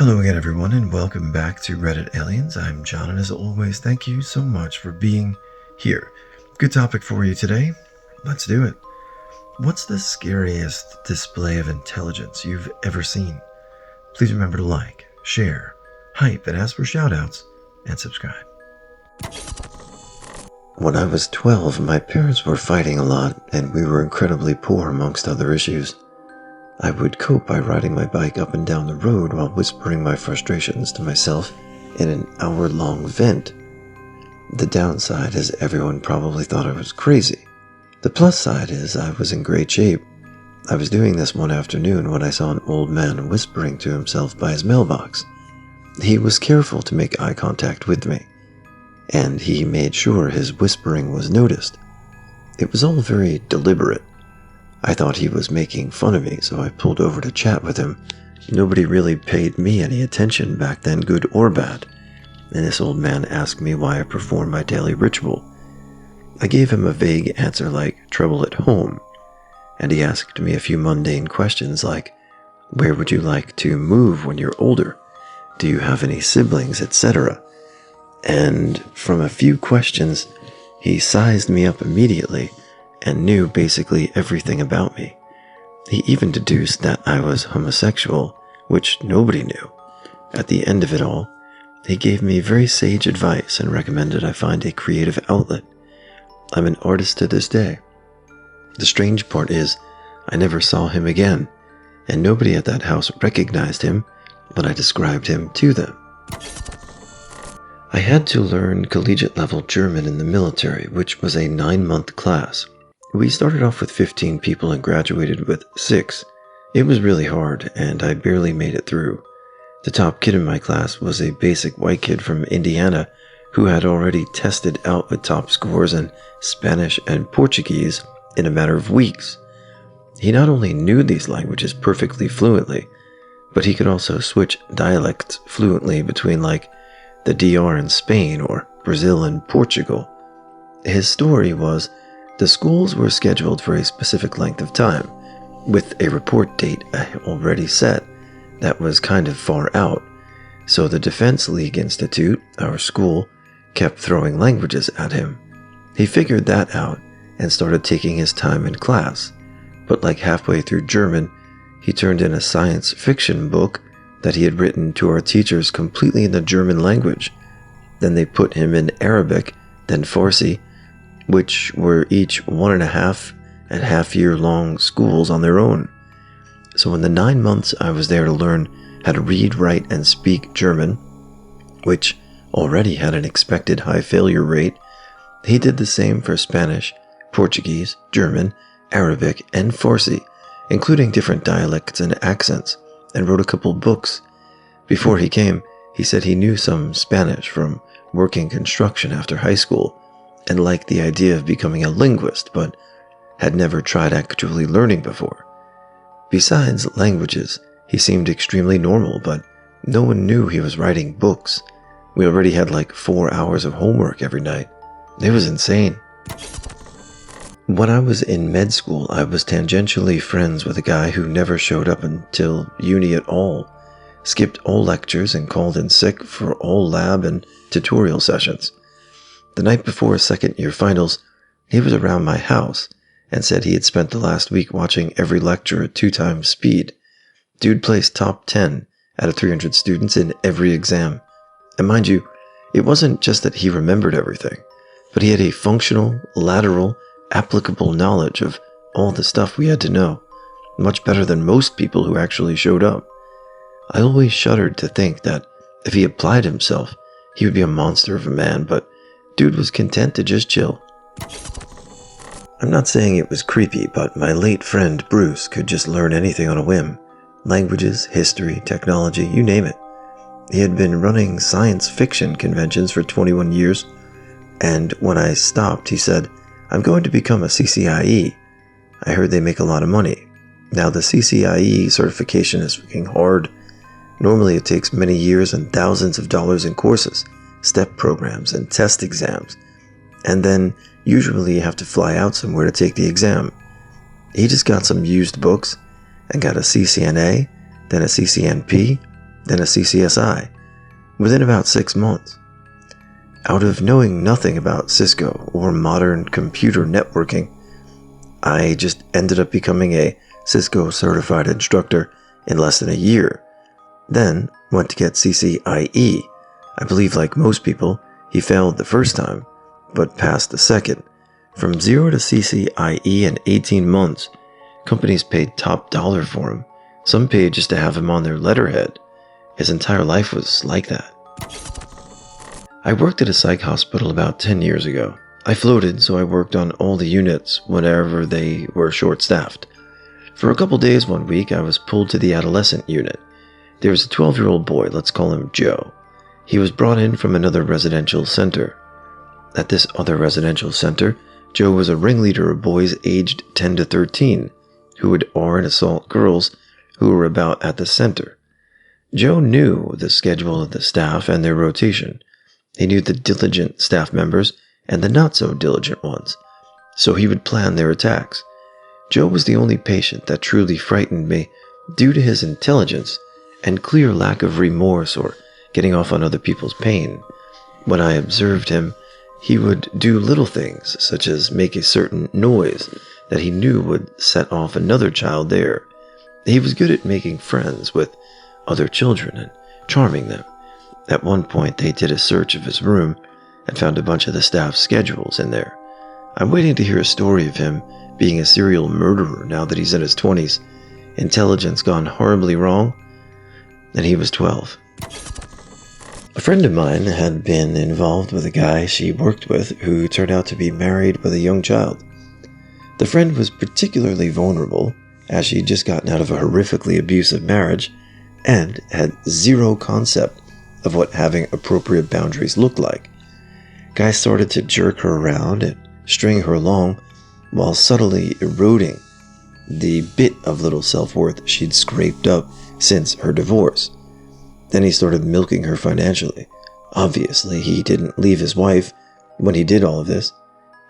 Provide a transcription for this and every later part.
Hello again, everyone, and welcome back to Reddit Aliens. I'm John, and as always, thank you so much for being here. Good topic for you today. Let's do it. What's the scariest display of intelligence you've ever seen? Please remember to like, share, hype, and ask for shoutouts, and subscribe. When I was 12, my parents were fighting a lot, and we were incredibly poor amongst other issues. I would cope by riding my bike up and down the road while whispering my frustrations to myself in an hour-long vent. The downside is everyone probably thought I was crazy. The plus side is I was in great shape. I was doing this one afternoon when I saw an old man whispering to himself by his mailbox. He was careful to make eye contact with me, and he made sure his whispering was noticed. It was all very deliberate. I thought he was making fun of me, so I pulled over to chat with him. Nobody really paid me any attention back then, good or bad, and this old man asked me why I performed my daily ritual. I gave him a vague answer like trouble at home, and he asked me a few mundane questions like, where would you like to move when you're older? Do you have any siblings, etc.? And from a few questions, he sized me up immediately and knew basically everything about me. He even deduced that I was homosexual, which nobody knew. At the end of it all, he gave me very sage advice and recommended I find a creative outlet. I'm an artist to this day. The strange part is, I never saw him again, and nobody at that house recognized him when I described him to them. I had to learn collegiate-level German in the military, which was a 9-month class. We started off with 15 people and graduated with 6. It was really hard, and I barely made it through. The top kid in my class was a basic white kid from Indiana who had already tested out with top scores in Spanish and Portuguese in a matter of weeks. He not only knew these languages perfectly fluently, but he could also switch dialects fluently between like the DR in Spain or Brazil and Portugal. His story was, the schools were scheduled for a specific length of time, with a report date already set that was kind of far out, so the Defense League Institute, our school, kept throwing languages at him. He figured that out and started taking his time in class, but like halfway through German, he turned in a science fiction book that he had written to our teachers completely in the German language. Then they put him in Arabic, then Farsi, which were each 1.5-and-a-half-year-long schools on their own. So in the 9 months I was there to learn how to read, write, and speak German, which already had an expected high failure rate, he did the same for Spanish, Portuguese, German, Arabic, and Farsi, including different dialects and accents, and wrote a couple books. Before he came, he said he knew some Spanish from working construction after high school, and liked the idea of becoming a linguist, but had never tried actually learning before. Besides languages, he seemed extremely normal, but no one knew he was writing books. We already had like 4 hours of homework every night. It was insane. When I was in med school, I was tangentially friends with a guy who never showed up until uni at all, skipped all lectures and called in sick for all lab and tutorial sessions. The night before second-year finals, he was around my house and said he had spent the last week watching every lecture at 2 times speed. Dude placed top 10 out of 300 students in every exam. And mind you, it wasn't just that he remembered everything, but he had a functional, lateral, applicable knowledge of all the stuff we had to know, much better than most people who actually showed up. I always shuddered to think that if he applied himself, he would be a monster of a man, but dude was content to just chill. I'm not saying it was creepy, but my late friend Bruce could just learn anything on a whim. Languages, history, technology, you name it. He had been running science fiction conventions for 21 years, and when I stopped, he said, I'm going to become a CCIE. I heard they make a lot of money. Now the CCIE certification is fucking hard. Normally it takes many years and thousands of dollars in courses, step programs, and test exams, and then usually you have to fly out somewhere to take the exam. He just got some used books and got a CCNA, then a CCNP, then a CCSI, within about 6 months. Out of knowing nothing about Cisco or modern computer networking, I just ended up becoming a Cisco certified instructor in less than a year. Then went to get CCIE. I believe, like most people, he failed the first time, but passed the second. From 0 to CCIE in 18 months, companies paid top dollar for him. Some paid just to have him on their letterhead. His entire life was like that. I worked at a psych hospital about 10 years ago. I floated, so I worked on all the units whenever they were short-staffed. For a couple days one week, I was pulled to the adolescent unit. There was a 12-year-old boy, let's call him Joe. He was brought in from another residential center. At this other residential center, Joe was a ringleader of boys aged 10 to 13, who would R and assault girls who were about at the center. Joe knew the schedule of the staff and their rotation. He knew the diligent staff members and the not-so-diligent ones, so he would plan their attacks. Joe was the only patient that truly frightened me due to his intelligence and clear lack of remorse or getting off on other people's pain. When I observed him, he would do little things, such as make a certain noise that he knew would set off another child there. He was good at making friends with other children and charming them. At one point, they did a search of his room and found a bunch of the staff's schedules in there. I'm waiting to hear a story of him being a serial murderer now that he's in his 20s. Intelligence gone horribly wrong, and he was 12. A friend of mine had been involved with a guy she worked with who turned out to be married with a young child. The friend was particularly vulnerable, as she'd just gotten out of a horrifically abusive marriage and had zero concept of what having appropriate boundaries looked like. Guy started to jerk her around and string her along while subtly eroding the bit of little self-worth she'd scraped up since her divorce. Then he started milking her financially. Obviously, he didn't leave his wife when he did all of this.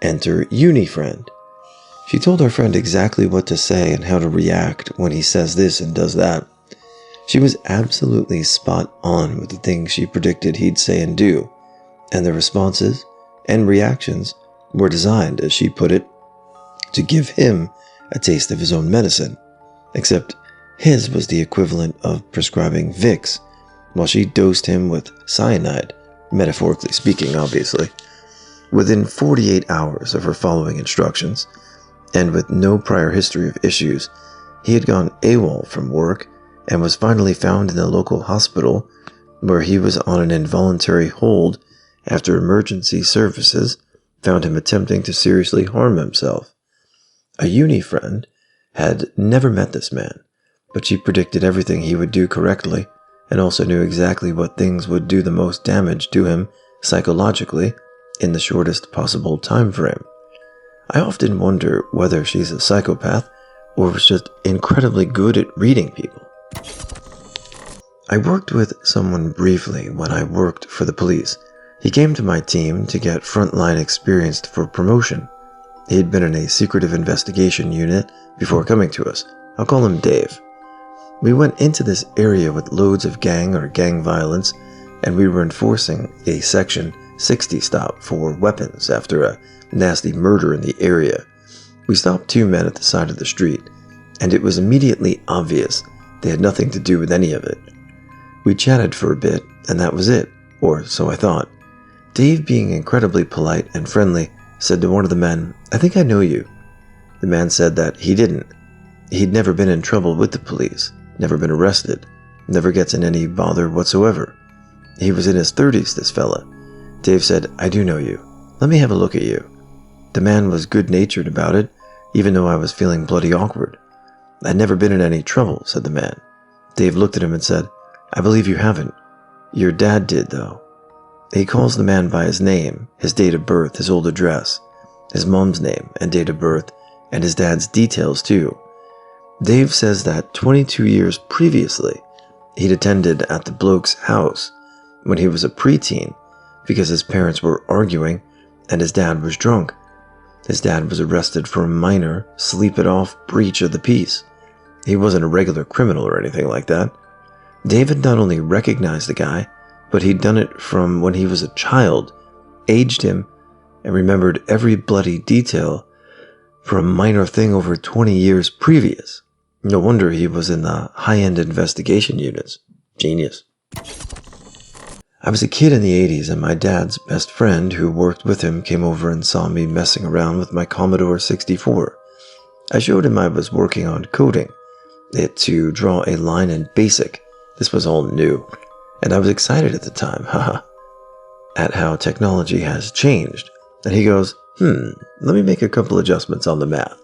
Enter uni friend. She told our friend exactly what to say and how to react when he says this and does that. She was absolutely spot on with the things she predicted he'd say and do, and the responses and reactions were designed, as she put it, to give him a taste of his own medicine, except his was the equivalent of prescribing Vicks, while she dosed him with cyanide, metaphorically speaking, obviously. Within 48 hours of her following instructions, and with no prior history of issues, he had gone AWOL from work and was finally found in the local hospital where he was on an involuntary hold after emergency services found him attempting to seriously harm himself. A uni friend had never met this man, but she predicted everything he would do correctly and also knew exactly what things would do the most damage to him psychologically in the shortest possible time frame. I often wonder whether she's a psychopath or was just incredibly good at reading people. I worked with someone briefly when I worked for the police. He came to my team to get frontline experience for promotion. He had been in a secretive investigation unit before coming to us. I'll call him Dave. We went into this area with loads of gang violence, and we were enforcing a Section 60 stop for weapons after a nasty murder in the area. We stopped 2 men at the side of the street, and it was immediately obvious they had nothing to do with any of it. We chatted for a bit, and that was it, or so I thought. Dave, being incredibly polite and friendly, said to one of the men, "I think I know you." The man said that he didn't. He'd never been in trouble with the police, never been arrested, never gets in any bother whatsoever. He was in his 30s, this fella. Dave said, "I do know you. Let me have a look at you." The man was good-natured about it, even though I was feeling bloody awkward. "I'd never been in any trouble," said the man. Dave looked at him and said, "I believe you haven't. Your dad did, though." He calls the man by his name, his date of birth, his old address, his mom's name and date of birth, and his dad's details, too. Dave says that 22 years previously, he'd attended at the bloke's house when he was a preteen because his parents were arguing and his dad was drunk. His dad was arrested for a minor sleep-it-off breach of the peace. He wasn't a regular criminal or anything like that. David not only recognized the guy, but he'd done it from when he was a child, aged him, and remembered every bloody detail for a minor thing over 20 years previous. No wonder he was in the high-end investigation units. Genius. I was a kid in the 80s, and my dad's best friend who worked with him came over and saw me messing around with my Commodore 64. I showed him I was working on coding it to draw a line in BASIC. This was all new, and I was excited at the time, at how technology has changed. And he goes, let me make a couple adjustments on the math.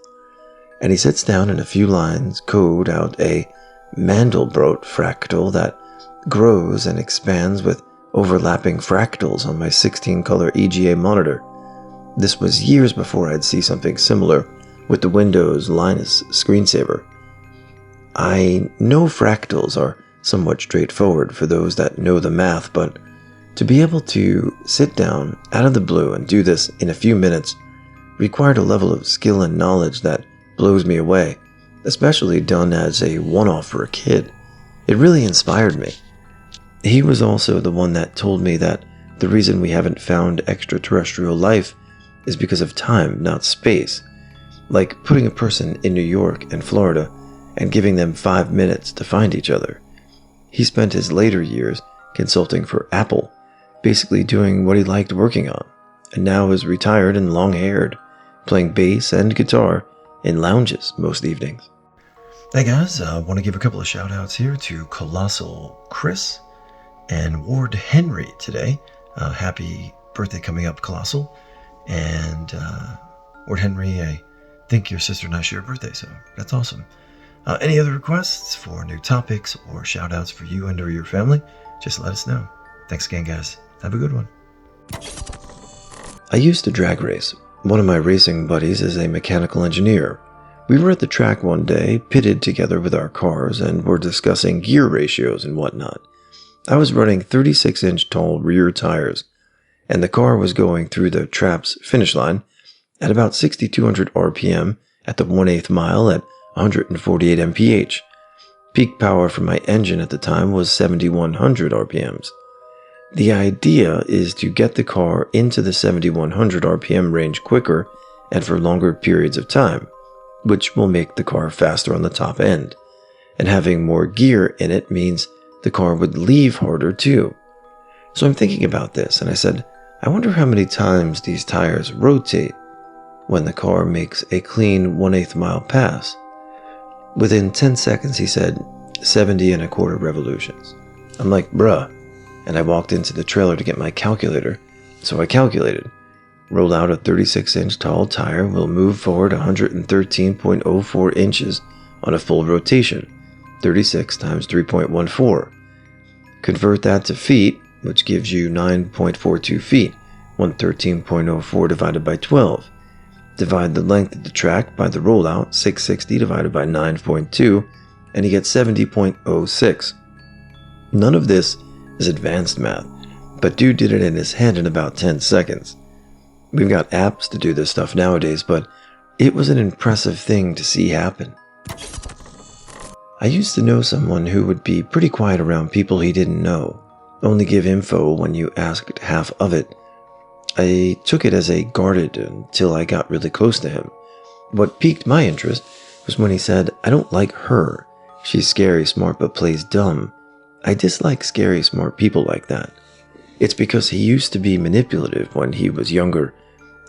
And he sits down and a few lines code out a Mandelbrot fractal that grows and expands with overlapping fractals on my 16-color EGA monitor. This was years before I'd see something similar with the Windows Linux screensaver. I know fractals are somewhat straightforward for those that know the math, but to be able to sit down out of the blue and do this in a few minutes required a level of skill and knowledge that blows me away, especially done as a one-off for a kid. It really inspired me. He was also the one that told me that the reason we haven't found extraterrestrial life is because of time, not space. Like putting a person in New York and Florida and giving them 5 minutes to find each other. He spent his later years consulting for Apple, basically doing what he liked working on, and now is retired and long-haired, playing bass and guitar in lounges most evenings. Hey guys, I want to give a couple of shout-outs here to Colossal Chris and Ward Henry today. Happy birthday coming up, Colossal. And Ward Henry, I think your sister and I share a birthday, so that's awesome. Any other requests for new topics or shout-outs for you and or your family, just let us know. Thanks again, guys. Have a good one. I used to drag race. One of my racing buddies is a mechanical engineer. We were at the track one day, pitted together with our cars, and were discussing gear ratios and whatnot. I was running 36-inch tall rear tires, and the car was going through the trap's finish line at about 6,200 RPM at the 1/8 mile at 148 mph. Peak power for my engine at the time was 7,100 RPMs. The idea is to get the car into the 7,100 RPM range quicker and for longer periods of time, which will make the car faster on the top end. And having more gear in it means the car would leave harder too. So I'm thinking about this, and I said, I wonder how many times these tires rotate when the car makes a clean 1/8 mile pass. Within 10 seconds, he said, 70 1/4 revolutions. I'm like, bruh. And I walked into the trailer to get my calculator. So I calculated. Roll out a 36-inch tall tire will move forward 113.04 inches on a full rotation. 36 times 3.14. Convert that to feet, which gives you 9.42 feet. 113.04 divided by 12. Divide the length of the track by the rollout, 660 divided by 9.2, and you get 70.06. None of this is advanced math, but dude did it in his head in about 10 seconds. We've got apps to do this stuff nowadays, but it was an impressive thing to see happen. I used to know someone who would be pretty quiet around people he didn't know, only give info when you asked half of it. I took it as a guarded until I got really close to him. What piqued my interest was when he said, I don't like her. She's scary smart but plays dumb. I dislike scary smart people like that. It's because he used to be manipulative when he was younger,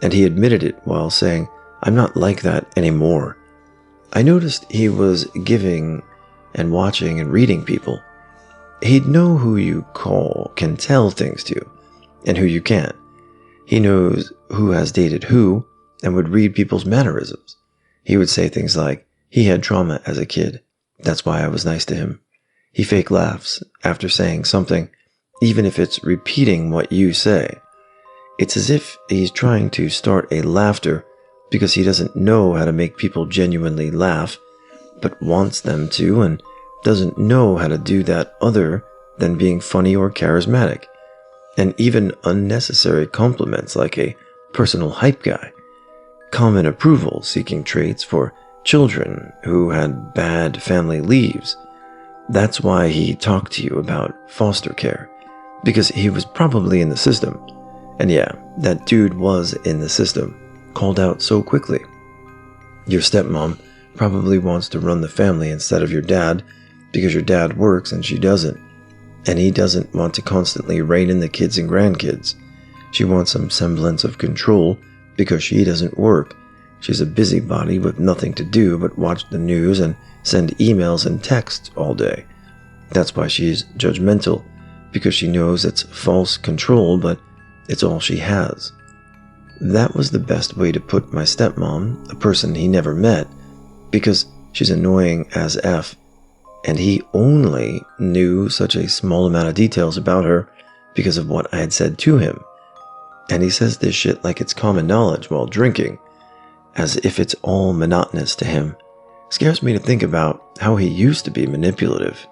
and he admitted it while saying, I'm not like that anymore. I noticed he was giving and watching and reading people. He'd know who you can tell things to, and who you can't. He knows who has dated who, and would read people's mannerisms. He would say things like, he had trauma as a kid. That's why I was nice to him. He fake laughs after saying something, even if it's repeating what you say. It's as if he's trying to start a laughter because he doesn't know how to make people genuinely laugh, but wants them to and doesn't know how to do that other than being funny or charismatic. And even unnecessary compliments like a personal hype guy. Common approval seeking traits for children who had bad family leaves. That's why he talked to you about foster care, because he was probably in the system. And yeah, that dude was in the system, called out so quickly. Your stepmom probably wants to run the family instead of your dad, because your dad works and she doesn't. And he doesn't want to constantly rein in the kids and grandkids. She wants some semblance of control because she doesn't work. She's a busybody with nothing to do but watch the news and send emails and texts all day. That's why she's judgmental, because she knows it's false control, but it's all she has. That was the best way to put my stepmom, a person he never met, because she's annoying as F, and he only knew such a small amount of details about her because of what I had said to him. And he says this shit like it's common knowledge while drinking, as if it's all monotonous to him. Scares me to think about how he used to be manipulative.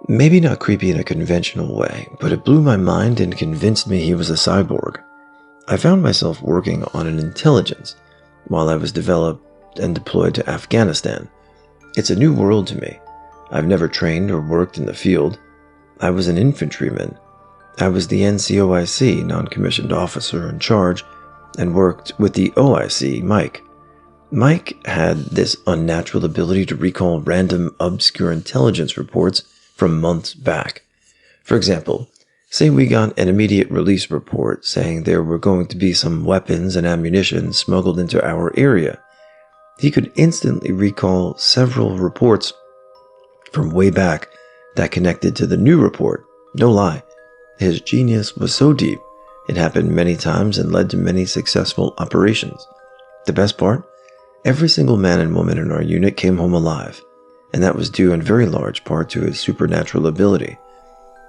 Maybe not creepy in a conventional way, but it blew my mind and convinced me he was a cyborg. I found myself working on an intelligence while I was developed and deployed to Afghanistan. It's a new world to me. I've never trained or worked in the field. I was an infantryman. I was the NCOIC, non-commissioned officer in charge, and worked with the OIC, Mike. Mike had this unnatural ability to recall random, obscure intelligence reports from months back. For example, say we got an immediate release report saying there were going to be some weapons and ammunition smuggled into our area. He could instantly recall several reports from way back that connected to the new report. No lie. His genius was so deep, it happened many times and led to many successful operations. The best part? Every single man and woman in our unit came home alive, and that was due in very large part to his supernatural ability.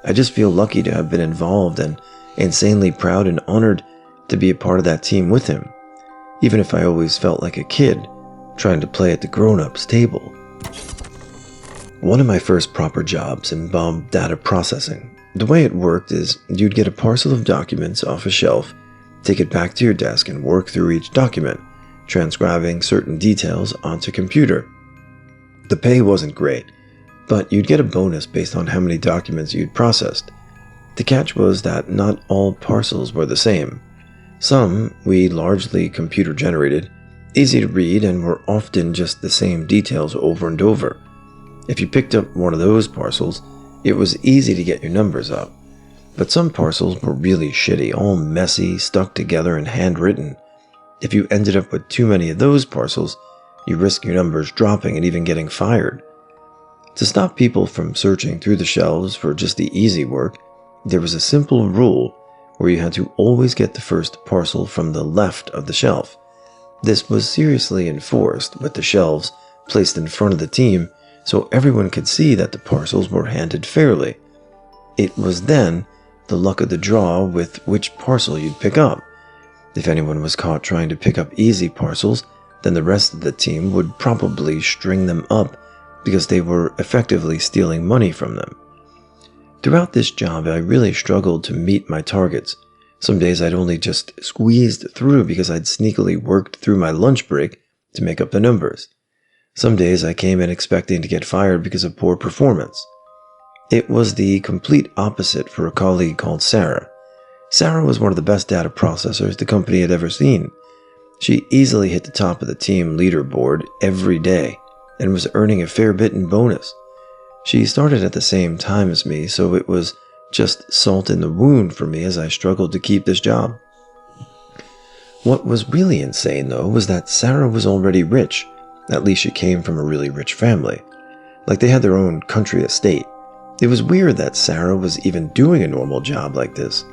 I just feel lucky to have been involved and insanely proud and honored to be a part of that team with him, even if I always felt like a kid trying to play at the grown-ups table. One of my first proper jobs involved data processing. The way it worked is you'd get a parcel of documents off a shelf, take it back to your desk and work through each document, transcribing certain details onto computer. The pay wasn't great, but you'd get a bonus based on how many documents you'd processed. The catch was that not all parcels were the same. Some we largely computer generated, easy to read, and were often just the same details over and over. If you picked up one of those parcels, it was easy to get your numbers up. But some parcels were really shitty, all messy, stuck together and handwritten. If you ended up with too many of those parcels, you risk your numbers dropping and even getting fired. To stop people from searching through the shelves for just the easy work, there was a simple rule where you had to always get the first parcel from the left of the shelf. This was seriously enforced, with the shelves placed in front of the team so everyone could see that the parcels were handed fairly. It was then the luck of the draw with which parcel you'd pick up. If anyone was caught trying to pick up easy parcels, then the rest of the team would probably string them up because they were effectively stealing money from them. Throughout this job, I really struggled to meet my targets. Some days I'd only just squeezed through because I'd sneakily worked through my lunch break to make up the numbers. Some days I came in expecting to get fired because of poor performance. It was the complete opposite for a colleague called Sarah. Sarah was one of the best data processors the company had ever seen. She easily hit the top of the team leaderboard every day and was earning a fair bit in bonus. She started at the same time as me, so it was just salt in the wound for me as I struggled to keep this job. What was really insane, though, was that Sarah was already rich. At least she came from a really rich family. Like they had their own country estate. It was weird that Sarah was even doing a normal job like this.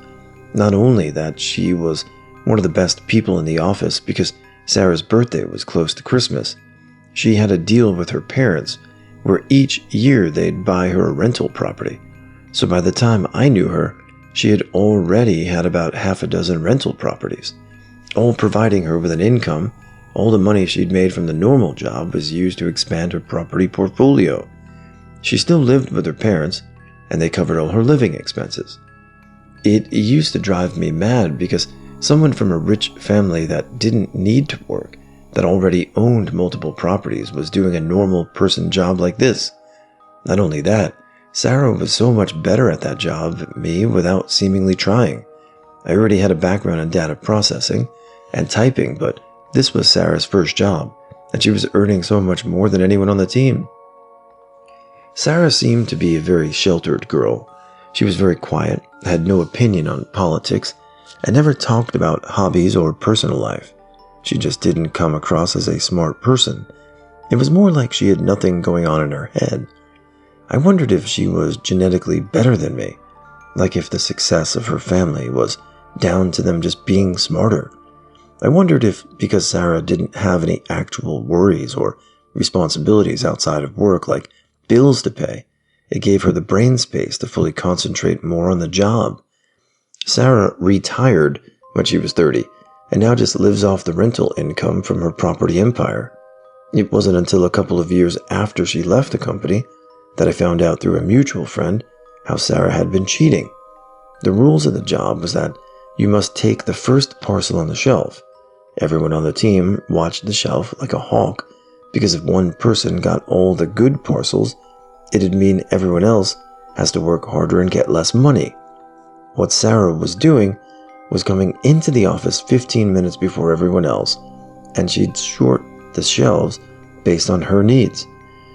Not only that, she was one of the best people in the office because Sarah's birthday was close to Christmas. She had a deal with her parents where each year they'd buy her a rental property. So by the time I knew her, she had already had about half a dozen rental properties, all providing her with an income. All the money she'd made from the normal job was used to expand her property portfolio. She still lived with her parents, and they covered all her living expenses. It used to drive me mad because someone from a rich family that didn't need to work, that already owned multiple properties, was doing a normal person job like this. Not only that, Sarah was so much better at that job than me without seemingly trying. I already had a background in data processing and typing, but this was Sarah's first job, and she was earning so much more than anyone on the team. Sarah seemed to be a very sheltered girl. She was very quiet, had no opinion on politics, and never talked about hobbies or personal life. She just didn't come across as a smart person. It was more like she had nothing going on in her head. I wondered if she was genetically better than me, like if the success of her family was down to them just being smarter. I wondered if, because Sarah didn't have any actual worries or responsibilities outside of work, like bills to pay, it gave her the brain space to fully concentrate more on the job. Sarah retired when she was 30, and now just lives off the rental income from her property empire. It wasn't until a couple of years after she left the company that I found out through a mutual friend how Sarah had been cheating. The rules of the job was that you must take the first parcel on the shelf. Everyone on the team watched the shelf like a hawk, because if one person got all the good parcels, it'd mean everyone else has to work harder and get less money. What Sarah was doing was coming into the office 15 minutes before everyone else, and she'd sort the shelves based on her needs.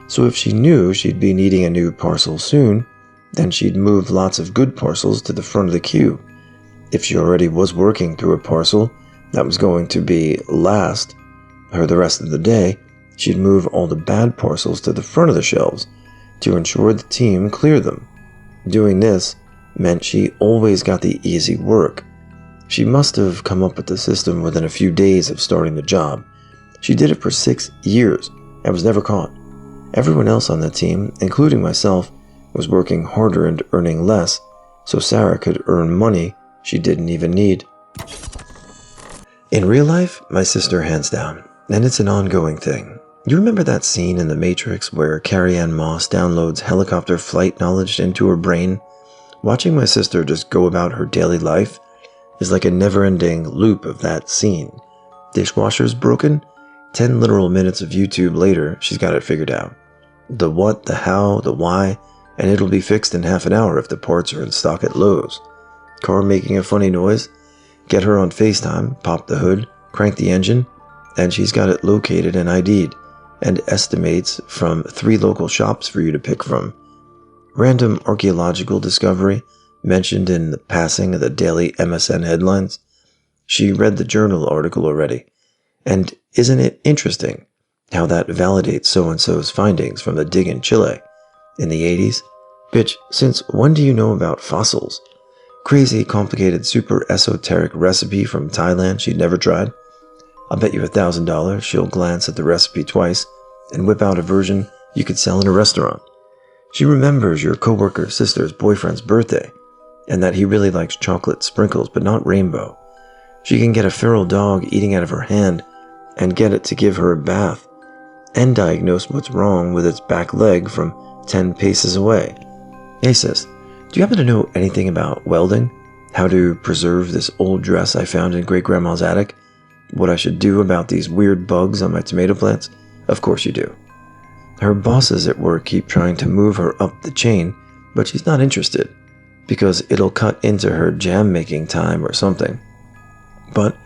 So if she knew she'd be needing a new parcel soon, then she'd move lots of good parcels to the front of the queue. If she already was working through a parcel that was going to be last her the rest of the day, she'd move all the bad parcels to the front of the shelves to ensure the team cleared them. Doing this meant she always got the easy work. She must have come up with the system within a few days of starting the job. She did it for 6 years and was never caught. Everyone else on the team, including myself, was working harder and earning less, so Sarah could earn money she didn't even need. In real life, my sister hands down, and it's an ongoing thing. You remember that scene in The Matrix where Carrie-Anne Moss downloads helicopter flight knowledge into her brain? Watching my sister just go about her daily life is like a never-ending loop of that scene. Dishwasher's broken? 10 literal minutes of YouTube later, she's got it figured out. The what, the how, the why, and it'll be fixed in half an hour if the parts are in stock at Lowe's. Car making a funny noise? Get her on FaceTime, pop the hood, crank the engine, and she's got it located and ID'd, and estimates from 3 local shops for you to pick from. Random archaeological discovery mentioned in the passing of the daily MSN headlines? She read the journal article already. And isn't it interesting how that validates so-and-so's findings from the dig in Chile in the 80s? Bitch, since when do you know about fossils? Crazy, complicated, super esoteric recipe from Thailand she'd never tried? I'll bet you $1,000 she'll glance at the recipe twice and whip out a version you could sell in a restaurant. She remembers your coworker's sister's boyfriend's birthday, and that he really likes chocolate sprinkles but not rainbow. She can get a feral dog eating out of her hand and get it to give her a bath, and diagnose what's wrong with its back leg from 10 paces away. Hey sis, do you happen to know anything about welding? How to preserve this old dress I found in great-grandma's attic? What I should do about these weird bugs on my tomato plants? Of course you do. Her bosses at work keep trying to move her up the chain, but she's not interested, because it'll cut into her jam-making time or something. But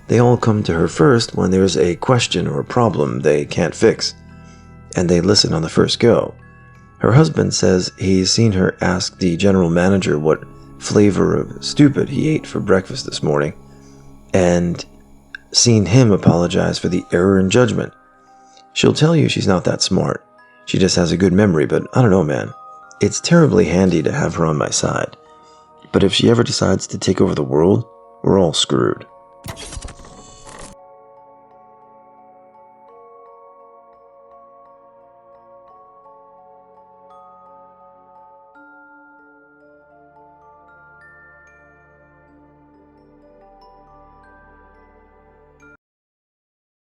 they all come to her first when there's a question or a problem they can't fix, and they listen on the first go. Her husband says he's seen her ask the general manager what flavor of stupid he ate for breakfast this morning, and seen him apologize for the error in judgment. She'll tell you she's not that smart. She just has a good memory, but I don't know, man. It's terribly handy to have her on my side. But if she ever decides to take over the world, we're all screwed.